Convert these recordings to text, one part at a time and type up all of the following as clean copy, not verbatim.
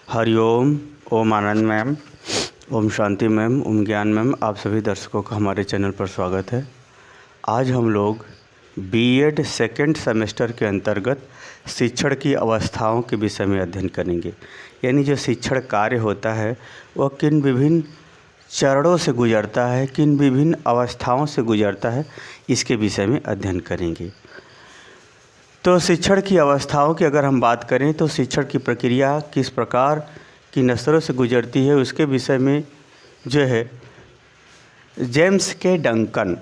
हरिओम। ओम आनंद ma'am, Om Shanti ma'am, ओम ज्ञान ma'am, आप सभी दर्शकों का हमारे चैनल पर स्वागत है। आज हम लोग बीएड सेकेंड सेमेस्टर के अंतर्गत शिक्षण की अवस्थाओं के विषय में अध्ययन करेंगे। यानी जो शिक्षण कार्य होता है वह किन विभिन्न चरणों से गुजरता है, किन विभिन्न अवस्थाओं से गुजरता है, इसके विषय में अध्ययन करेंगे। तो शिक्षण की अवस्थाओं की अगर हम बात करें तो शिक्षण की प्रक्रिया किस प्रकार किन स्तरों से गुजरती है, उसके विषय में जो है जेम्स के डंकन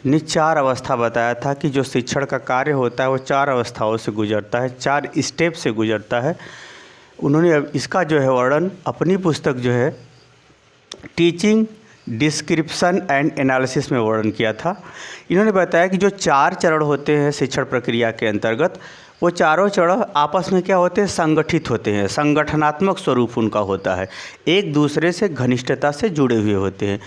ने 4 अवस्था बताया था कि जो शिक्षण का कार्य होता है वो 4 अवस्थाओं से गुजरता है, 4 स्टेप से गुजरता है। उन्होंने इसका जो है वर्णन अपनी पुस्तक जो है टीचिंग डिस्क्रिप्शन एंड एनालिसिस में वर्णन किया था। इन्होंने बताया कि जो 4 चरण होते हैं शिक्षण प्रक्रिया के अंतर्गत, वो चारों चरण आपस में क्या होते हैं, संगठित होते हैं, संगठनात्मक स्वरूप उनका होता है, एक दूसरे से घनिष्ठता से जुड़े हुए होते हैं।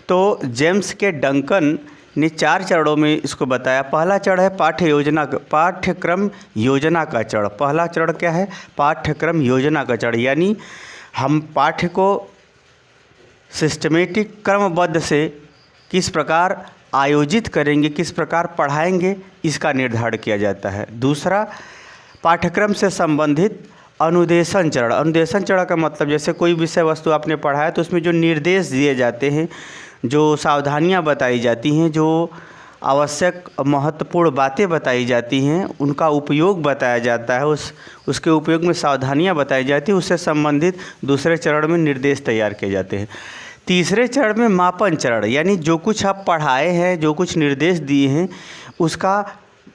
तो जेम्स के डंकन ने 4 चरणों में इसको बताया। पहला चरण है पाठ्यक्रम योजना का चरण। पहला चरण क्या है? पाठ्यक्रम योजना का चरण। यानी हम पाठ्य को सिस्टमेटिक क्रमबद्ध से किस प्रकार आयोजित करेंगे, किस प्रकार पढ़ाएंगे, इसका निर्धारण किया जाता है। दूसरा, पाठ्यक्रम से संबंधित अनुदेशन चरण। अनुदेशन चरण का मतलब जैसे कोई विषय वस्तु आपने पढ़ा है तो उसमें जो निर्देश दिए जाते हैं, जो सावधानियां बताई जाती हैं, जो आवश्यक महत्वपूर्ण बातें बताई जाती हैं, उनका उपयोग बताया जाता है, उसके उपयोग में सावधानियां बताई जाती हैं, उससे संबंधित दूसरे चरण में निर्देश तैयार किए जाते हैं। तीसरे चरण में मापन चरण, यानी जो कुछ आप पढ़ाए हैं, जो कुछ निर्देश दिए हैं, उसका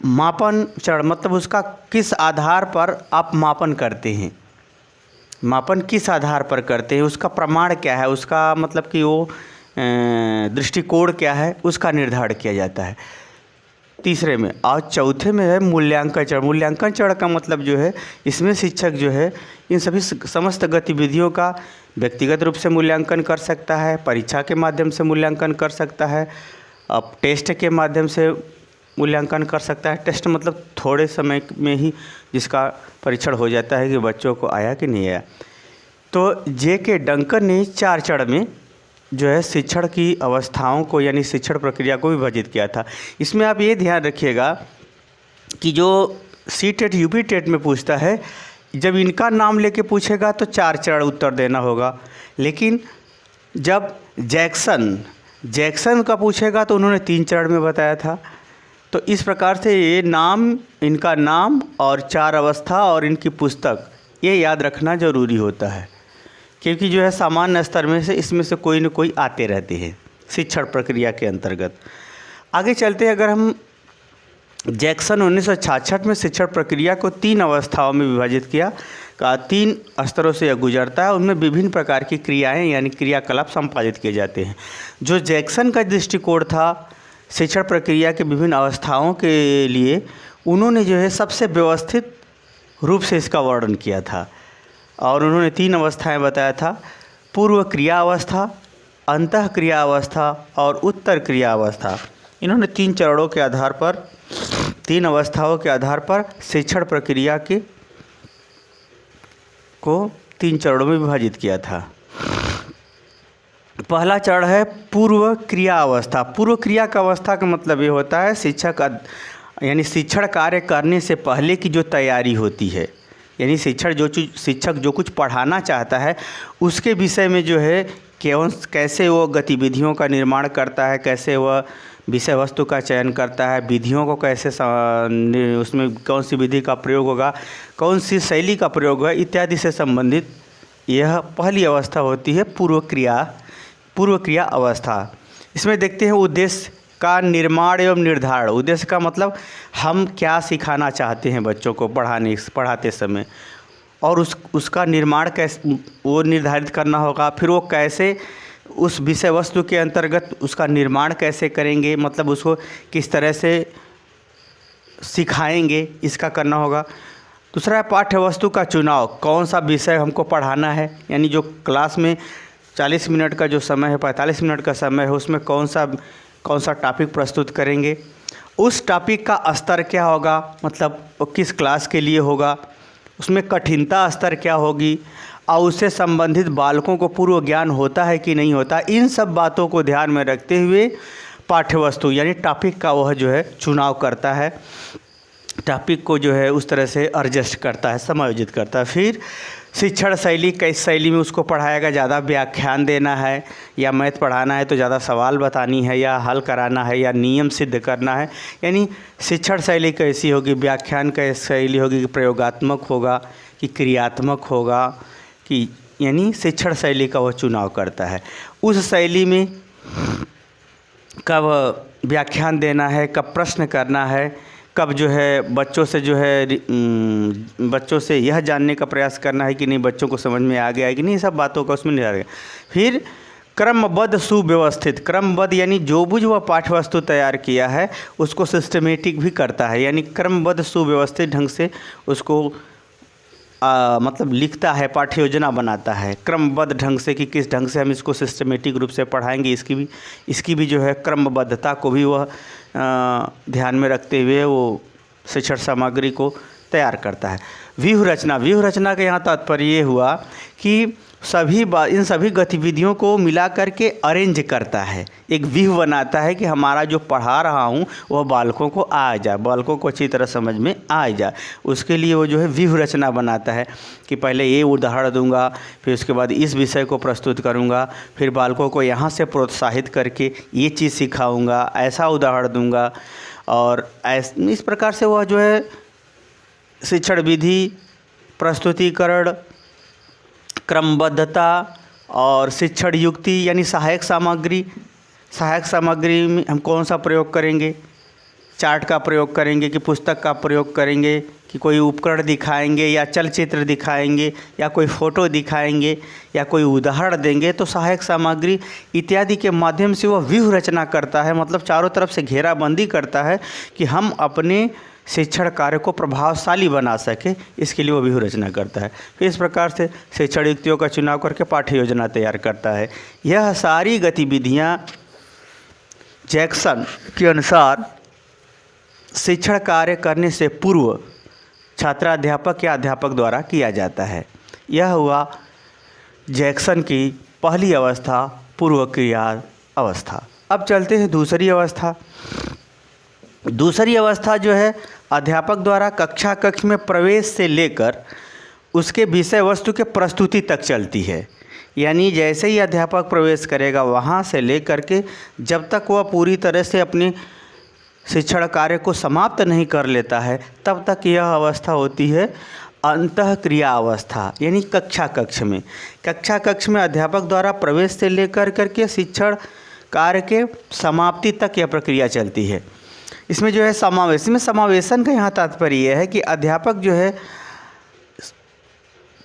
मापन चरण, मतलब उसका किस आधार पर आप मापन करते हैं, मापन किस आधार पर करते हैं, उसका प्रमाण क्या है, उसका मतलब कि वो दृष्टिकोण क्या है, उसका निर्धारण किया जाता है तीसरे में। और चौथे में है मूल्यांकन चरण। मूल्यांकन चरण का मतलब जो है, इसमें शिक्षक जो है इन सभी समस्त गतिविधियों का व्यक्तिगत रूप से मूल्यांकन कर सकता है, परीक्षा के माध्यम से मूल्यांकन कर सकता है, अब टेस्ट के माध्यम से मूल्यांकन कर सकता है। टेस्ट मतलब थोड़े समय में ही जिसका परीक्षण हो जाता है कि बच्चों को आया कि नहीं आया। तो जे के डंकन ने 4 चरण में जो है शिक्षण की अवस्थाओं को यानी शिक्षण प्रक्रिया को विभाजित किया था। इसमें आप ये ध्यान रखिएगा कि जो सी-टेट यूपी-टेट में पूछता है, जब इनका नाम लेके पूछेगा तो 4 चरण उत्तर देना होगा, लेकिन जब जैक्सन का पूछेगा तो उन्होंने 3 चरण में बताया था। तो इस प्रकार से ये नाम, इनका नाम और 4 अवस्था और इनकी पुस्तक, ये याद रखना ज़रूरी होता है, क्योंकि जो है सामान्य स्तर में से इसमें से कोई न कोई आते रहते हैं शिक्षण प्रक्रिया के अंतर्गत। आगे चलते हैं, अगर हम जैक्सन 1966 में शिक्षण प्रक्रिया को 3 अवस्थाओं में विभाजित किया, 3 स्तरों से यह गुजरता है, उनमें विभिन्न प्रकार की क्रियाएं यानी क्रियाकलाप संपादित किए जाते हैं। जो जैक्सन का दृष्टिकोण था शिक्षण प्रक्रिया के विभिन्न अवस्थाओं के लिए, उन्होंने जो है सबसे व्यवस्थित रूप से इसका वर्णन किया था और उन्होंने 3 अवस्थाएं बताया था: पूर्व क्रिया अवस्था, अंतः क्रिया अवस्था और उत्तर क्रिया अवस्था। इन्होंने 3 चरणों के आधार पर, 3 अवस्थाओं के आधार पर शिक्षण प्रक्रिया को 3 चरणों में विभाजित किया था। पहला चरण है पूर्व क्रिया अवस्था। पूर्व क्रिया का अवस्था का मतलब ये होता है यानी शिक्षण कार्य करने से पहले की जो तैयारी होती है, यानी शिक्षक जो कुछ पढ़ाना चाहता है उसके विषय में जो है कैसे वो गतिविधियों का निर्माण करता है, कैसे वह विषय वस्तु का चयन करता है, विधियों को कैसे उसमें कौन सी विधि का प्रयोग होगा, कौन सी शैली का प्रयोग होगा, इत्यादि से संबंधित यह पहली अवस्था होती है पूर्व क्रिया अवस्था। इसमें देखते हैं उद्देश्य का निर्माण एवं निर्धारण। उद्देश्य का मतलब हम क्या सिखाना चाहते हैं बच्चों को पढ़ाते समय, और उसका निर्माण कैसे वो निर्धारित करना होगा। फिर वो कैसे उस विषय वस्तु के अंतर्गत उसका निर्माण कैसे करेंगे, मतलब उसको किस तरह से सिखाएंगे, इसका करना होगा। दूसरा है पाठ्य वस्तु का चुनाव। कौन सा विषय हमको पढ़ाना है, यानी जो क्लास में 40 मिनट का जो समय है, 45 मिनट का समय है, उसमें कौन सा टॉपिक प्रस्तुत करेंगे, उस टॉपिक का स्तर क्या होगा, मतलब वो किस क्लास के लिए होगा, उसमें कठिनता स्तर क्या होगी, और उससे संबंधित बालकों को पूर्व ज्ञान होता है कि नहीं होता, इन सब बातों को ध्यान में रखते हुए पाठ्यवस्तु यानी टॉपिक का वह जो है चुनाव करता है, टॉपिक को जो है उस तरह से एडजस्ट करता है, समायोजित करता है। फिर शिक्षण शैली, किस शैली में उसको पढ़ाएगा, ज़्यादा व्याख्यान देना है या मैथ पढ़ाना है तो ज़्यादा सवाल बतानी है या हल कराना है या नियम सिद्ध करना है, यानी शिक्षण शैली कैसी होगी, व्याख्यान कैसी शैली होगी, कि प्रयोगात्मक होगा कि क्रियात्मक होगा, कि यानी शिक्षण शैली का वह चुनाव करता है। उस शैली में कब व्याख्यान देना है, कब प्रश्न करना है, कब जो है बच्चों से जो है बच्चों से यह जानने का प्रयास करना है कि नहीं बच्चों को समझ में आ गया है कि नहीं, सब बातों का उसमें नहीं आ गया। फिर क्रमबद्ध सुव्यवस्थित, क्रमबद्ध यानी जो भी वह पाठ्यवस्तु तैयार किया है उसको सिस्टमेटिक भी करता है, यानी क्रमबद्ध सुव्यवस्थित ढंग से उसको मतलब लिखता है, पाठ्य योजना बनाता है क्रमबद्ध ढंग से कि किस ढंग से हम इसको सिस्टमेटिक रूप से पढ़ाएंगे, इसकी भी जो है क्रमबद्धता को भी वह ध्यान में रखते हुए वो शिक्षण सामग्री को तैयार करता है। व्यूह रचना, व्यूह रचना का यहाँ तात्पर्य ये हुआ कि इन सभी गतिविधियों को मिला करके अरेंज करता है, एक व्यूह बनाता है कि हमारा जो पढ़ा रहा हूँ वह बालकों को आ जाए, बालकों को अच्छी तरह समझ में आ जाए। उसके लिए वो जो है व्यूह रचना बनाता है कि पहले ये उदाहरण दूंगा, फिर उसके बाद इस विषय को प्रस्तुत करूंगा, फिर बालकों को यहाँ से प्रोत्साहित करके ये चीज़ सिखाऊंगा, ऐसा उदाहरण दूंगा, और इस प्रकार से वह जो है शिक्षण विधि, प्रस्तुतिकरण, क्रमबद्धता और शिक्षण युक्ति यानी सहायक सामग्री में हम कौन सा प्रयोग करेंगे, चार्ट का प्रयोग करेंगे कि पुस्तक का प्रयोग करेंगे कि कोई उपकरण दिखाएंगे या चलचित्र दिखाएंगे या कोई फ़ोटो दिखाएंगे या कोई उदाहरण देंगे, तो सहायक सामग्री इत्यादि के माध्यम से वह व्यूह रचना करता है, मतलब चारों तरफ से घेराबंदी करता है कि हम अपने शिक्षण कार्य को प्रभावशाली बना सके, इसके लिए वो व्यूह रचना करता है। फिर इस प्रकार से शिक्षण युक्तियों का चुनाव करके पाठ्य योजना तैयार करता है। यह सारी गतिविधियां जैक्सन के अनुसार शिक्षण कार्य करने से पूर्व छात्राध्यापक या अध्यापक द्वारा किया जाता है। यह हुआ जैक्सन की पहली अवस्था, पूर्व क्रिया अवस्था। अब चलते हैं दूसरी अवस्था। दूसरी अवस्था जो है अध्यापक द्वारा कक्ष में प्रवेश से लेकर उसके विषय वस्तु के प्रस्तुति तक चलती है, यानी जैसे ही अध्यापक प्रवेश करेगा वहाँ से लेकर के जब तक वह पूरी तरह से अपने शिक्षण कार्य को समाप्त नहीं कर लेता है तब तक यह अवस्था होती है अंतःक्रिया अवस्था, यानी कक्ष में अध्यापक द्वारा प्रवेश से लेकर करके शिक्षण कार्य के समाप्ति तक यह प्रक्रिया चलती है। इसमें जो है समावेशन का यहाँ तात्पर्य यह है कि अध्यापक जो है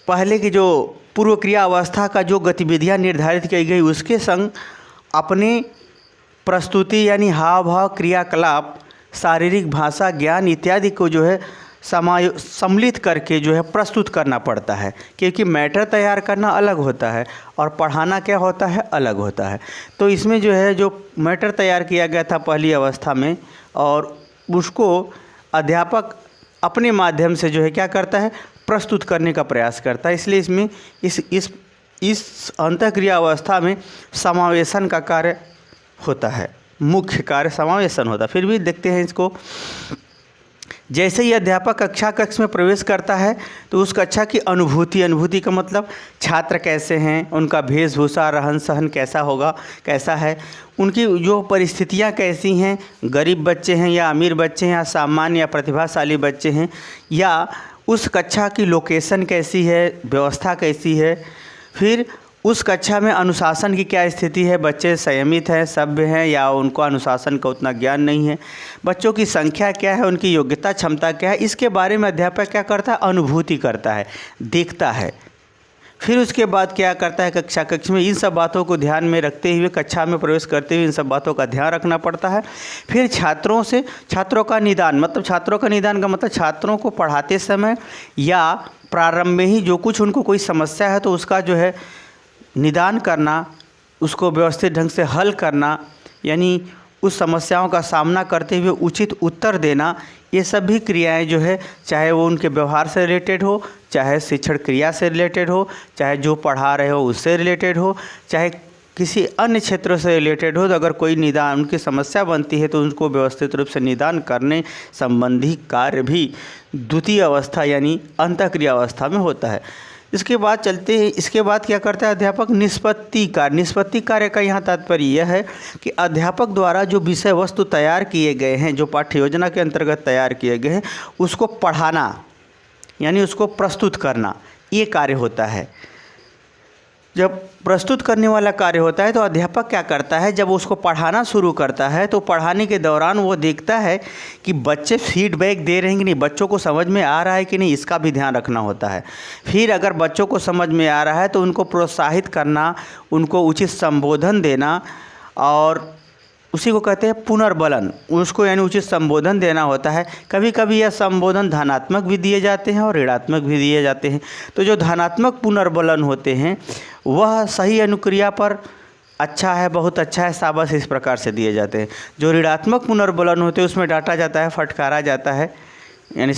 पहले की जो पूर्व क्रिया अवस्था का जो गतिविधियाँ निर्धारित की गई उसके संग अपने प्रस्तुति यानी हाव भाव, क्रियाकलाप, शारीरिक भाषा, ज्ञान इत्यादि को जो है सम्मिलित करके जो है प्रस्तुत करना पड़ता है, क्योंकि मैटर तैयार करना अलग होता है और पढ़ाना क्या होता है अलग होता है। तो इसमें जो है जो मैटर तैयार किया गया था पहली अवस्था में और उसको अध्यापक अपने माध्यम से जो है क्या करता है प्रस्तुत करने का प्रयास करता है। इसलिए इसमें इस अंतःक्रिया अवस्था में समावेशन का कार्य होता है, मुख्य कार्य समावेशन होता है। फिर भी देखते हैं इसको। जैसे ही अध्यापक कक्ष में प्रवेश करता है तो उस कक्षा की अनुभूति का मतलब छात्र कैसे हैं, उनका वेशभूषा, रहन सहन कैसा है, उनकी जो परिस्थितियां कैसी हैं, गरीब बच्चे हैं या अमीर बच्चे हैं या सामान्य या प्रतिभाशाली बच्चे हैं, या उस कक्षा की लोकेशन कैसी है, व्यवस्था कैसी है, फिर उस कक्षा में अनुशासन की क्या स्थिति है, बच्चे संयमित हैं, सभ्य हैं या उनको अनुशासन का उतना ज्ञान नहीं है, बच्चों की संख्या क्या है, उनकी योग्यता क्षमता क्या है, इसके बारे में अध्यापक क्या करता है अनुभूति करता है, देखता है। फिर उसके बाद क्या करता है कक्ष में इन सब बातों को ध्यान में रखते हुए कक्षा में प्रवेश करते हुए इन सब बातों का ध्यान रखना पड़ता है। फिर छात्रों का निदान, मतलब छात्रों का निदान का मतलब छात्रों को पढ़ाते समय या प्रारंभ में ही जो कुछ उनको कोई समस्या है तो उसका जो है निदान करना, उसको व्यवस्थित ढंग से हल करना, यानी उस समस्याओं का सामना करते हुए उचित उत्तर देना, ये सभी क्रियाएं जो है चाहे वो उनके व्यवहार से रिलेटेड हो, चाहे शिक्षण क्रिया से रिलेटेड हो, चाहे जो पढ़ा रहे हो उससे रिलेटेड हो, चाहे किसी अन्य क्षेत्रों से रिलेटेड हो, तो अगर कोई निदान उनकी समस्या बनती है तो उनको व्यवस्थित रूप से निदान करने संबंधी कार्य भी द्वितीय अवस्था यानी अंतःक्रिया अवस्था में होता है। इसके बाद चलते हैं, इसके बाद क्या करता है अध्यापक? निष्पत्ति कार्य। निष्पत्ति कार्य का यहाँ तात्पर्य यह है कि अध्यापक द्वारा जो विषय वस्तु तैयार किए गए हैं, जो पाठ्य योजना के अंतर्गत तैयार किए गए हैं, उसको पढ़ाना यानी उसको प्रस्तुत करना, ये कार्य होता है। जब प्रस्तुत करने वाला कार्य होता है तो अध्यापक क्या करता है, जब उसको पढ़ाना शुरू करता है तो पढ़ाने के दौरान वो देखता है कि बच्चे फीडबैक दे रहे हैं कि नहीं, बच्चों को समझ में आ रहा है कि नहीं, इसका भी ध्यान रखना होता है। फिर अगर बच्चों को समझ में आ रहा है तो उनको प्रोत्साहित करना, उनको उचित संबोधन देना, और उसी को कहते हैं पुनर्बलन, उसको यानी उचित संबोधन देना होता है। कभी कभी यह संबोधन धनात्मक भी दिए जाते हैं और ऋणात्मक भी दिए जाते हैं। तो जो धनात्मक पुनर्बलन होते हैं वह सही अनुक्रिया पर अच्छा है, बहुत अच्छा है, शाबाश, इस प्रकार से दिए जाते हैं। जो ऋणात्मक पुनर्बलन होते हैं उसमें डांटा जाता है, फटकारा जाता है, यानी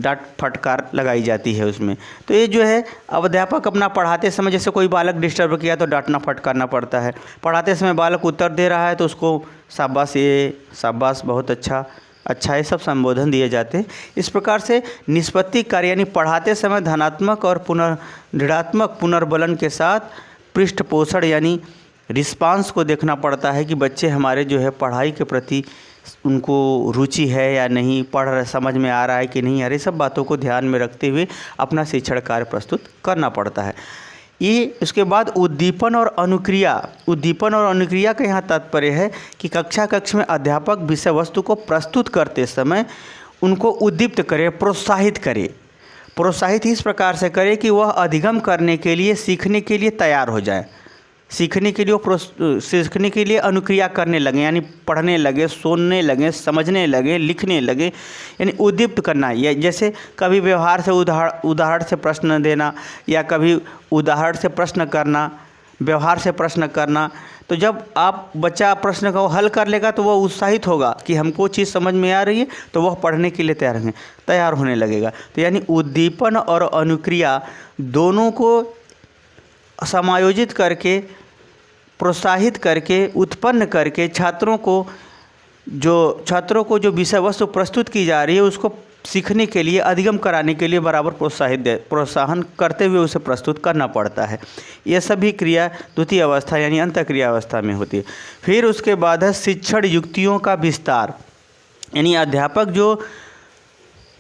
डांट फटकार लगाई जाती है उसमें। तो ये जो है, अब अध्यापक अपना पढ़ाते समय जैसे कोई बालक डिस्टर्ब किया तो डांटना फटकारना पड़ता है। पढ़ाते समय बालक उत्तर दे रहा है तो उसको शाबाश, ये शाबाश, बहुत अच्छा, अच्छा, ये सब संबोधन दिए जाते हैं। इस प्रकार से निष्पत्ति कार्य यानी पढ़ाते समय धनात्मक और ऋणात्मक पुनर्बलन के साथ पृष्ठपोषण यानी रिस्पांस को देखना पड़ता है कि बच्चे हमारे जो है पढ़ाई के प्रति उनको रुचि है या नहीं, समझ में आ रहा है कि नहीं, अरे सब बातों को ध्यान में रखते हुए अपना शिक्षण कार्य प्रस्तुत करना पड़ता है। ये उसके बाद उद्दीपन और अनुक्रिया। उद्दीपन और अनुक्रिया का यहाँ तात्पर्य है कि कक्ष में अध्यापक विषय वस्तु को प्रस्तुत करते समय उनको उद्दीप्त करे, प्रोत्साहित करे। प्रोत्साहित इस प्रकार से करे कि वह अधिगम करने के लिए, सीखने के लिए तैयार हो जाए। सीखने के लिए अनुक्रिया करने लगे, यानी पढ़ने लगे, सुनने लगे, समझने लगे, लिखने लगे, यानी उद्दीप्त करना। या जैसे कभी व्यवहार से उदाहरण से प्रश्न देना, या कभी उदाहरण से प्रश्न करना, व्यवहार से प्रश्न करना। तो जब आप बच्चा प्रश्न को हल कर लेगा तो वह उत्साहित होगा कि हमको चीज़ समझ में आ रही है, तो वह पढ़ने के लिए तैयार होने लगेगा। तो यानी उद्दीपन और अनुक्रिया दोनों को समायोजित करके, प्रोत्साहित करके, उत्पन्न करके छात्रों को जो विषय वस्तु प्रस्तुत की जा रही है उसको सीखने के लिए, अधिगम कराने के लिए बराबर प्रोत्साहन करते हुए उसे प्रस्तुत करना पड़ता है। यह सभी क्रिया द्वितीय अवस्था यानी अंतःक्रिया अवस्था में होती है। फिर उसके बाद है शिक्षण युक्तियों का विस्तार, यानी अध्यापक जो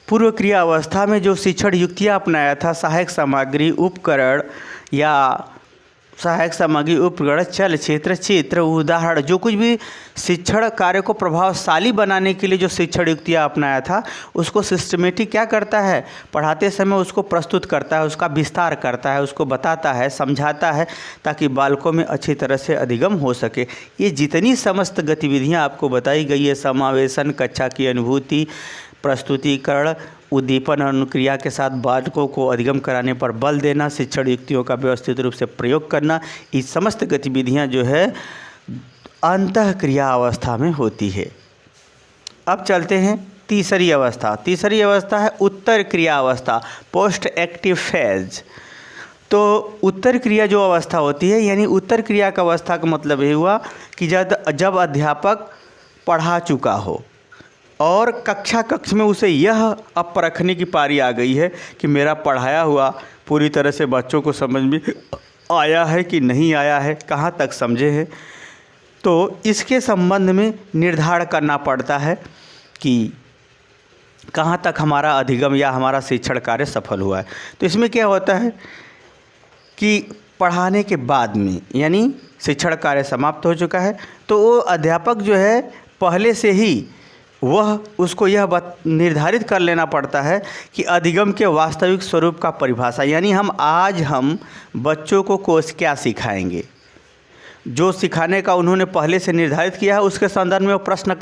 पूर्व क्रिया अवस्था में जो शिक्षण युक्तियाँ अपनाया था, सहायक सामग्री, उपकरण या सहायक सामग्री, उपकरण, चल क्षेत्र, चित्र, उदाहरण, जो कुछ भी शिक्षण कार्य को प्रभावशाली बनाने के लिए जो शिक्षण युक्तियाँ अपनाया था उसको सिस्टमेटिक क्या करता है, पढ़ाते समय उसको प्रस्तुत करता है, उसका विस्तार करता है, उसको बताता है, समझाता है, ताकि बालकों में अच्छी तरह से अधिगम हो सके। ये जितनी समस्त गतिविधियाँ आपको बताई गई है, समावेशन, कक्षा की अनुभूति, प्रस्तुतिकरण, उद्दीपन और अनुक्रिया के साथ बालकों को अधिगम कराने पर बल देना, शिक्षण युक्तियों का व्यवस्थित रूप से प्रयोग करना, ये समस्त गतिविधियां जो है अंतःक्रिया अवस्था में होती है। अब चलते हैं तीसरी अवस्था। तीसरी अवस्था है उत्तर क्रिया अवस्था, पोस्ट एक्टिव फेज। तो उत्तर क्रिया जो अवस्था होती है, यानी उत्तर क्रिया का अवस्था का मतलब ये हुआ कि जब अध्यापक पढ़ा चुका हो और कक्ष में उसे यह अब परखने की पारी आ गई है कि मेरा पढ़ाया हुआ पूरी तरह से बच्चों को समझ में आया है कि नहीं आया है, कहाँ तक समझे हैं। तो इसके संबंध में निर्धारण करना पड़ता है कि कहाँ तक हमारा अधिगम या हमारा शिक्षण कार्य सफल हुआ है। तो इसमें क्या होता है कि पढ़ाने के बाद में, यानी शिक्षण कार्य समाप्त हो चुका है, तो वो अध्यापक जो है पहले से ही वह उसको यह निर्धारित कर लेना पड़ता है कि अधिगम के वास्तविक स्वरूप का परिभाषा, यानी हम बच्चों को कोर्स क्या सिखाएंगे, जो सिखाने का उन्होंने पहले से निर्धारित किया है उसके संदर्भ में वो प्रश्न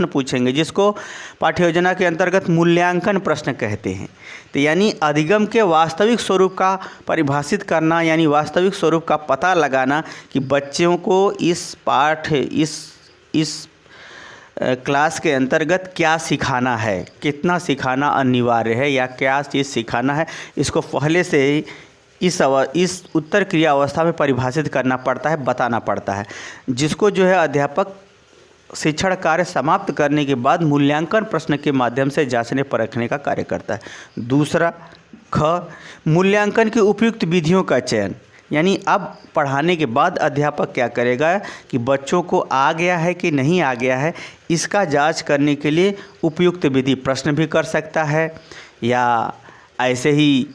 पूछेंगे, जिसको पाठ्य योजना के अंतर्गत मूल्यांकन प्रश्न कहते हैं। तो यानी अधिगम के वास्तविक स्वरूप का परिभाषित करना, यानी वास्तविक स्वरूप का पता लगाना कि बच्चों को इस क्लास के अंतर्गत क्या सिखाना है, कितना सिखाना अनिवार्य है या क्या चीज़ सिखाना है, इसको पहले से ही इस उत्तर क्रिया अवस्था में परिभाषित करना पड़ता है, बताना पड़ता है, जिसको जो है अध्यापक शिक्षण कार्य समाप्त करने के बाद मूल्यांकन प्रश्न के माध्यम से जांचने परखने का कार्य करता है। दूसरा ख, मूल्यांकन की उपयुक्त विधियों का चयन, यानी अब पढ़ाने के बाद अध्यापक क्या करेगा कि बच्चों को आ गया है कि नहीं आ गया है, इसका जांच करने के लिए उपयुक्त विधि प्रश्न भी कर सकता है या ऐसे ही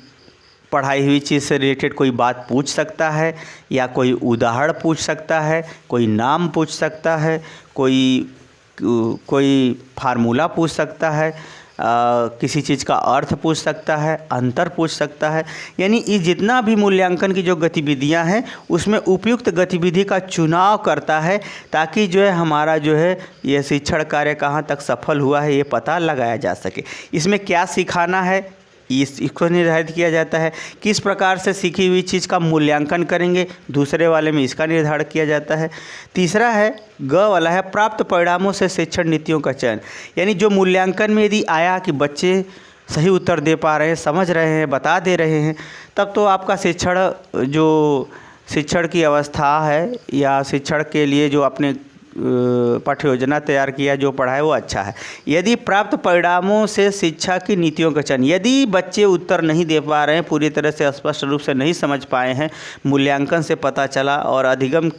पढ़ाई हुई चीज़ से रिलेटेड कोई बात पूछ सकता है या कोई उदाहरण पूछ सकता है, कोई नाम पूछ सकता है, कोई फार्मूला पूछ सकता है, किसी चीज़ का अर्थ पूछ सकता है, अंतर पूछ सकता है। यानी ये जितना भी मूल्यांकन की जो गतिविधियां हैं उसमें उपयुक्त गतिविधि का चुनाव करता है, ताकि जो है हमारा जो है ये शिक्षण कार्य कहाँ तक सफल हुआ है ये पता लगाया जा सके। इसमें क्या सिखाना है इसको निर्धारित किया जाता है, किस प्रकार से सीखी हुई चीज़ का मूल्यांकन करेंगे, दूसरे वाले में इसका निर्धारण किया जाता है। तीसरा है ग वाला है प्राप्त परिणामों से शिक्षण नीतियों का चयन, यानी जो मूल्यांकन में यदि आया कि बच्चे सही उत्तर दे पा रहे हैं, समझ रहे हैं, बता दे रहे हैं, तब तो आपका शिक्षण की अवस्था है या शिक्षण के लिए जो अपने पाठ्य योजना तैयार किया, जो पढ़ाए वो अच्छा है। यदि प्राप्त परिणामों से शिक्षा की नीतियों का चयन, यदि बच्चे उत्तर नहीं दे पा रहे हैं, पूरी तरह से स्पष्ट रूप से नहीं समझ पाए हैं, मूल्यांकन से पता चला और अधिगम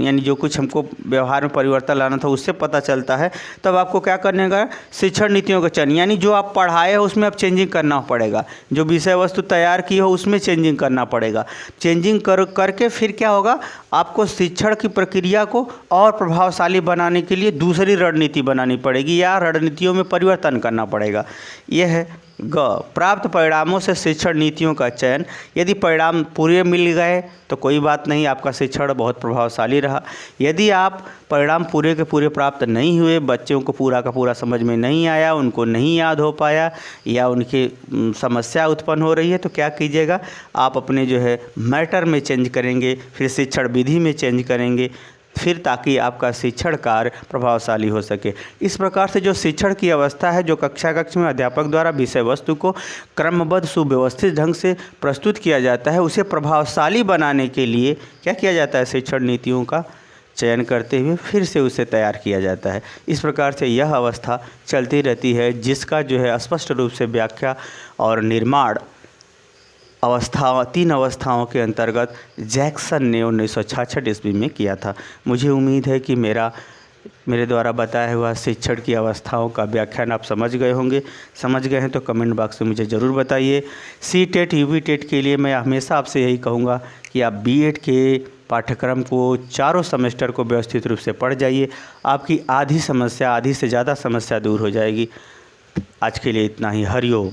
यानी जो कुछ हमको व्यवहार में परिवर्तन लाना था उससे पता चलता है, तब आपको क्या करने का, शिक्षण नीतियों का चयन, यानी जो आप पढ़ाए हो उसमें अब चेंजिंग करना पड़ेगा, जो विषय वस्तु तैयार की हो उसमें चेंजिंग करना पड़ेगा। चेंजिंग करके फिर क्या होगा, आपको शिक्षण की प्रक्रिया को और प्रभावशाली बनाने के लिए दूसरी रणनीति बनानी पड़ेगी या रणनीतियों में परिवर्तन करना पड़ेगा। यह है ग, प्राप्त परिणामों से शिक्षण नीतियों का चयन। यदि परिणाम पूरे मिल गए तो कोई बात नहीं, आपका शिक्षण बहुत प्रभावशाली रहा। यदि आप परिणाम पूरे के पूरे प्राप्त नहीं हुए, बच्चों को पूरा का पूरा समझ में नहीं आया, उनको नहीं याद हो पाया या उनकी समस्या उत्पन्न हो रही है, तो क्या कीजिएगा, आप अपने जो है मैटर में चेंज करेंगे, फिर शिक्षण विधि में चेंज करेंगे, फिर ताकि आपका शिक्षण कार्य प्रभावशाली हो सके। इस प्रकार से जो शिक्षण की अवस्था है, जो कक्ष में अध्यापक द्वारा विषय वस्तु को क्रमबद्ध सुव्यवस्थित ढंग से प्रस्तुत किया जाता है, उसे प्रभावशाली बनाने के लिए क्या किया जाता है, शिक्षण नीतियों का चयन करते हुए फिर से उसे तैयार किया जाता है। इस प्रकार से यह अवस्था चलती रहती है, जिसका जो है स्पष्ट रूप से व्याख्या और निर्माण तीन अवस्थाओं के अंतर्गत जैक्सन ने 1966 ईस्वी में किया था। मुझे उम्मीद है कि मेरे द्वारा बताया हुआ शिक्षण की अवस्थाओं का व्याख्यान आप समझ गए होंगे। समझ गए हैं तो कमेंट बॉक्स में मुझे ज़रूर बताइए। सी-टेट UB-टेट के लिए मैं हमेशा आपसे यही कहूँगा कि आप B.Ed के पाठ्यक्रम को चारों सेमेस्टर को व्यवस्थित रूप से पढ़ जाइए, आपकी आधी से ज़्यादा समस्या दूर हो जाएगी। आज के लिए इतना ही। हरिओम।